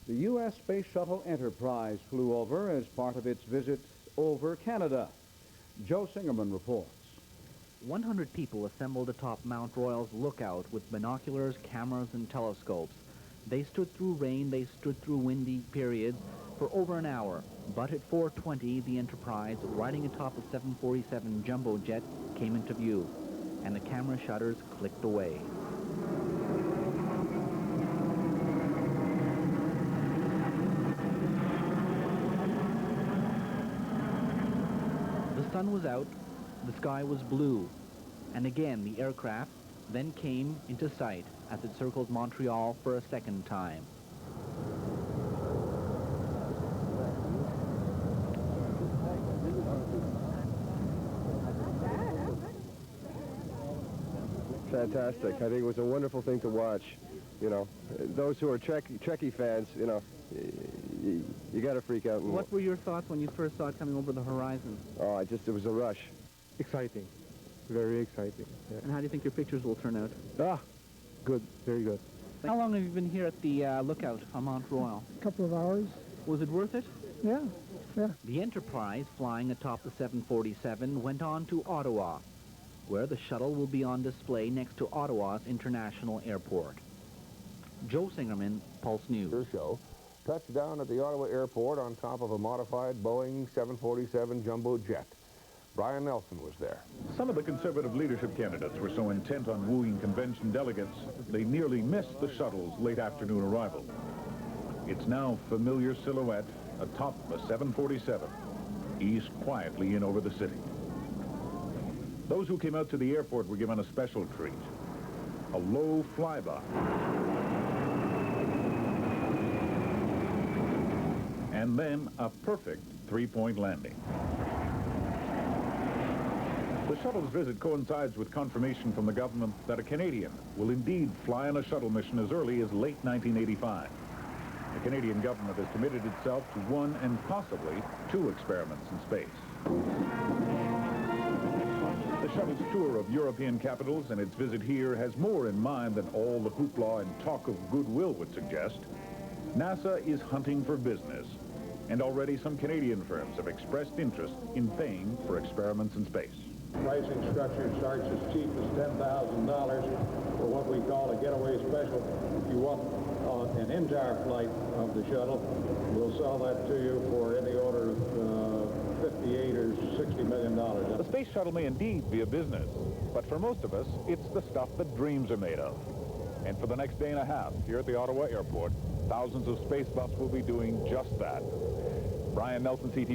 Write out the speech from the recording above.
The U.S. Space Shuttle Enterprise flew over as part of its visit over Canada. Joe Singerman reports. 100 people assembled atop Mount Royal's lookout with binoculars, cameras, and telescopes. They stood through rain, they stood through windy periods for over an hour. But at 4:20, the Enterprise, riding atop a 747 jumbo jet, came into view, and the camera shutters clicked away. The sun was out, the sky was blue, and again the aircraft then came into sight as it circled Montreal for a second time. Fantastic. I think it was a wonderful thing to watch. You know, those who are Trekkie fans, you know, you got to freak out. What were your thoughts when you first saw it coming over the horizon? Oh, it was a rush. Exciting. Very exciting. Yeah. And how do you think your pictures will turn out? Ah, good. Very good. How long have you been here at the lookout on Mount Royal? A couple of hours. Was it worth it? Yeah, yeah. The Enterprise, flying atop the 747, went on to Ottawa, where the shuttle will be on display next to Ottawa's International Airport. Joe Singerman, Pulse News. Show touched down at the Ottawa Airport on top of a modified Boeing 747 jumbo jet. Brian Nelson was there. Some of the Conservative leadership candidates were so intent on wooing convention delegates, they nearly missed the shuttle's late afternoon arrival. Its now familiar silhouette atop the 747 eased quietly in over the city. Those who came out to the airport were given a special treat, a low flyby. And then a perfect three-point landing. The shuttle's visit coincides with confirmation from the government that a Canadian will indeed fly on a shuttle mission as early as late 1985. The Canadian government has committed itself to one and possibly two experiments in space. The shuttle's tour of European capitals and its visit here has more in mind than all the hoopla and talk of goodwill would suggest. NASA is hunting for business, and already some Canadian firms have expressed interest in paying for experiments in space. Pricing structure starts as cheap as $10,000 for what we call a getaway special. If you want an entire flight of the shuttle, we'll sell that to you for any order of $58 or $60 million. The space shuttle may indeed be a business, but for most of us, it's the stuff that dreams are made of. And for the next day and a half, here at the Ottawa Airport, thousands of space buffs will be doing just that. Brian Nelson, CTV.